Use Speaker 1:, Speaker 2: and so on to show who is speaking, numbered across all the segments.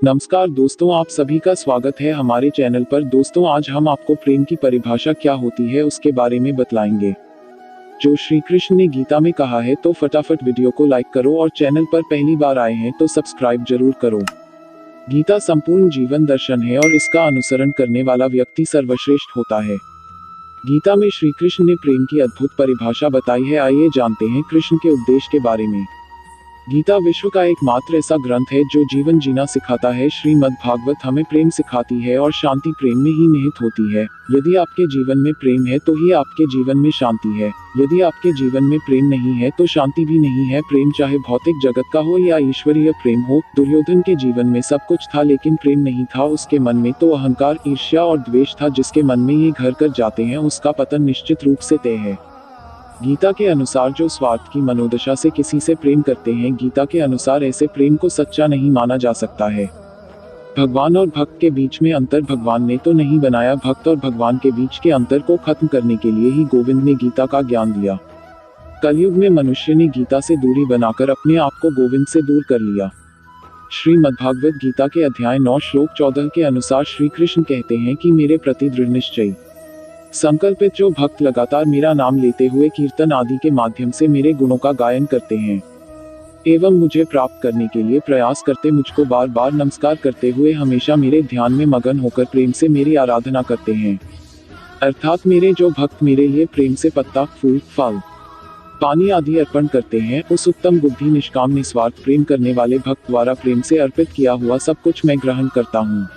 Speaker 1: नमस्कार दोस्तों, आप सभी का स्वागत है हमारे चैनल पर। दोस्तों, आज हम आपको प्रेम की परिभाषा क्या होती है उसके बारे में बतलाएंगे, जो श्री कृष्ण ने गीता में कहा है। तो फटाफट वीडियो को लाइक करो और चैनल पर पहली बार आए हैं तो सब्सक्राइब जरूर करो। गीता संपूर्ण जीवन दर्शन है और इसका अनुसरण करने वाला व्यक्ति सर्वश्रेष्ठ होता है। गीता में श्री कृष्ण ने प्रेम की अद्भुत परिभाषा बताई है। आइए जानते हैं कृष्ण के उपदेश के बारे में। गीता विश्व का एकमात्र ऐसा ग्रंथ है जो जीवन जीना सिखाता है। श्रीमद् भागवत हमें प्रेम सिखाती है और शांति प्रेम में ही निहित होती है। यदि आपके जीवन में प्रेम है तो ही आपके जीवन में शांति है। यदि आपके जीवन में प्रेम नहीं है तो शांति भी नहीं है। प्रेम चाहे भौतिक जगत का हो या ईश्वरीय प्रेम हो। दुर्योधन के जीवन में सब कुछ था लेकिन प्रेम नहीं था। उसके मन में तो अहंकार, ईर्ष्या और द्वेष था। जिसके मन में ये घर कर जाते हैं उसका पतन निश्चित रूप से तय है। गीता के अनुसार जो स्वार्थ की मनोदशा से किसी से प्रेम करते हैं, गीता के अनुसार ऐसे प्रेम को सच्चा नहीं माना जा सकता है। भगवान और भक्त के बीच में अंतर भगवान ने तो नहीं बनाया। भक्त और भगवान के बीच के अंतर को खत्म करने के लिए ही गोविंद ने गीता का ज्ञान दिया। कलयुग में मनुष्य ने गीता से दूरी बनाकर अपने आप को गोविंद से दूर कर लिया। श्रीमद्भागवत गीता के अध्याय 9 श्लोक 14 के अनुसार श्री कृष्ण कहते हैं कि मेरे प्रति दृढ़ निश्चयी संकल्पित जो भक्त लगातार मेरा नाम लेते हुए कीर्तन आदि के माध्यम से मेरे गुणों का गायन करते हैं एवं मुझे प्राप्त करने के लिए प्रयास करते, मुझको बार बार नमस्कार करते हुए हमेशा मेरे ध्यान में मगन होकर प्रेम से मेरी आराधना करते हैं, अर्थात मेरे जो भक्त मेरे लिए प्रेम से पत्ता, फूल, फल, पानी आदि अर्पण करते हैं, उस उत्तम बुद्धि निष्काम निस्वार्थ प्रेम करने वाले भक्त द्वारा प्रेम से अर्पित किया हुआ सब कुछ मैं ग्रहण करता हूँ।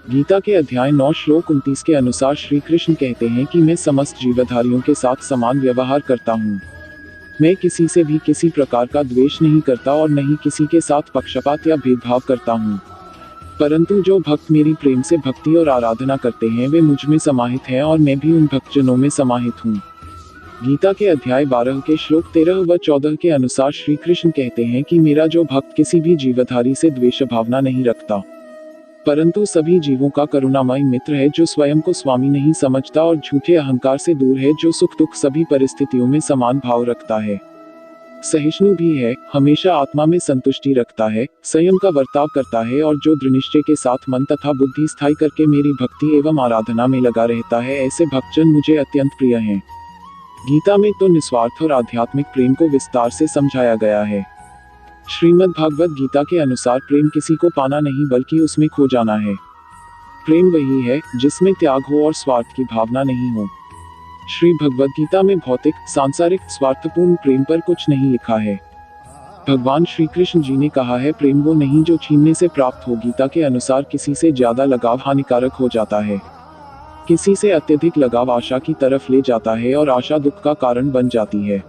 Speaker 1: गीता के अध्याय 9 श्लोक 29 के अनुसार श्री कृष्ण कहते हैं कि मैं समस्त जीवधारियों के साथ समान व्यवहार करता हूँ। मैं किसी से भी किसी प्रकार का द्वेष नहीं करता और न ही किसी के साथ पक्षपात या भेदभाव करता हूँ। परंतु जो भक्त मेरी प्रेम से भक्ति और आराधना करते हैं वे मुझ में समाहित हैं और मैं भी उन भक्तजनों में समाहित हूँ। गीता के अध्याय 12 के श्लोक 13 व 14 के अनुसार श्री कृष्ण कहते हैं कि मेरा जो भक्त किसी भी जीवधारी से द्वेष भावना नहीं रखता, परंतु सभी जीवों का करुणामय मित्र है, जो स्वयं को स्वामी नहीं समझता और झूठे अहंकार से दूर है, जो सुख दुख सभी परिस्थितियों में समान भाव रखता है, सहिष्णु भी है, हमेशा आत्मा में संतुष्टि रखता है, संयम का बर्ताव करता है और जो दृढ़निश्चय के साथ मन तथा बुद्धि स्थायी करके मेरी भक्ति एवं आराधना में लगा रहता है, ऐसे भक्तजन मुझे अत्यंत प्रिय हैं। गीता में तो निस्वार्थ और आध्यात्मिक प्रेम को विस्तार से समझाया गया है। श्रीमद्भागवत गीता के अनुसार प्रेम किसी को पाना नहीं बल्कि उसमें खो जाना है। प्रेम वही है जिसमें त्याग हो और स्वार्थ की भावना नहीं हो। श्री भगवद गीता में भौतिक, सांसारिक, स्वार्थपूर्ण प्रेम पर कुछ नहीं लिखा है। भगवान श्री कृष्ण जी ने कहा है, प्रेम वो नहीं जो छीनने से प्राप्त हो। गीता के अनुसार किसी से ज्यादा लगाव हानिकारक हो जाता है। किसी से अत्यधिक लगाव आशा की तरफ ले जाता है और आशा दुख का कारण बन जाती है।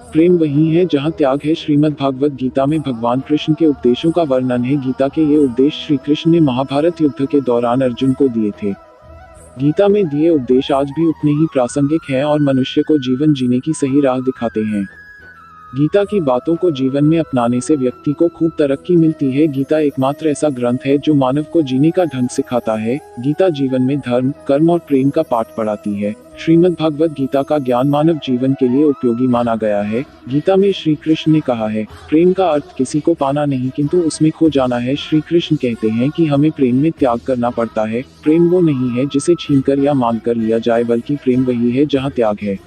Speaker 1: प्रेम वही है जहाँ त्याग है। श्रीमद्भागवत गीता में भगवान कृष्ण के उपदेशों का वर्णन है। गीता के ये उपदेश श्री कृष्ण ने महाभारत युद्ध के दौरान अर्जुन को दिए थे। गीता में दिए उपदेश आज भी उतने ही प्रासंगिक हैं और मनुष्य को जीवन जीने की सही राह दिखाते हैं। गीता की बातों को जीवन में अपनाने से व्यक्ति को खूब तरक्की मिलती है। गीता एकमात्र ऐसा ग्रंथ है जो मानव को जीने का ढंग सिखाता है। गीता जीवन में धर्म, कर्म और प्रेम का पाठ पढ़ाती है। श्रीमद्भागवत गीता का ज्ञान मानव जीवन के लिए उपयोगी माना गया है। गीता में श्री कृष्ण ने कहा है, प्रेम का अर्थ किसी को पाना नहीं किंतु उसमें खो जाना है। श्री कृष्ण कहते हैं कि हमें प्रेम में त्याग करना पड़ता है। प्रेम वो नहीं है जिसे छीनकर या मांग कर लिया जाए, बल्कि प्रेम वही है जहाँ त्याग है।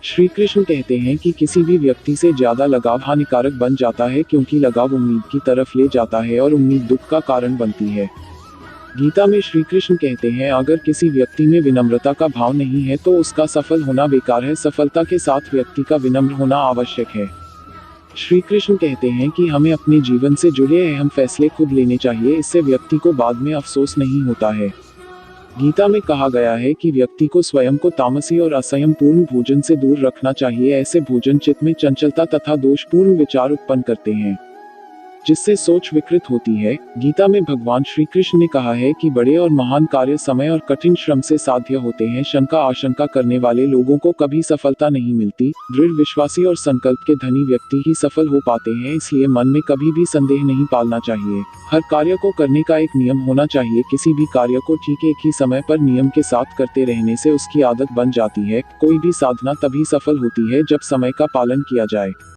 Speaker 1: श्री कृष्ण कहते हैं कि किसी भी व्यक्ति से ज्यादा लगाव हानिकारक बन जाता है, क्योंकि लगाव उम्मीद की तरफ ले जाता है और उम्मीद दुख का कारण बनती है। गीता में श्री कृष्ण कहते हैं, अगर किसी व्यक्ति में विनम्रता का भाव नहीं है तो उसका सफल होना बेकार है। सफलता के साथ व्यक्ति का विनम्र होना आवश्यक है। श्री कृष्ण कहते हैं कि हमें अपने जीवन से जुड़े अहम फैसले खुद लेने चाहिए, इससे व्यक्ति को बाद में अफसोस नहीं होता है। गीता में कहा गया है कि व्यक्ति को स्वयं को तामसी और असंयम पूर्ण भोजन से दूर रखना चाहिए। ऐसे भोजन चित्त में चंचलता तथा दोषपूर्ण विचार उत्पन्न करते हैं, जिससे सोच विकृत होती है। गीता में भगवान श्री कृष्ण ने कहा है कि बड़े और महान कार्य समय और कठिन श्रम से साध्य होते हैं। शंका आशंका करने वाले लोगों को कभी सफलता नहीं मिलती। दृढ़ विश्वासी और संकल्प के धनी व्यक्ति ही सफल हो पाते हैं। इसलिए मन में कभी भी संदेह नहीं पालना चाहिए। हर कार्य को करने का एक नियम होना चाहिए। किसी भी कार्य को ठीक एक ही समय पर नियम के साथ करते रहने से उसकी आदत बन जाती है। कोई भी साधना तभी सफल होती है जब समय का पालन किया जाए।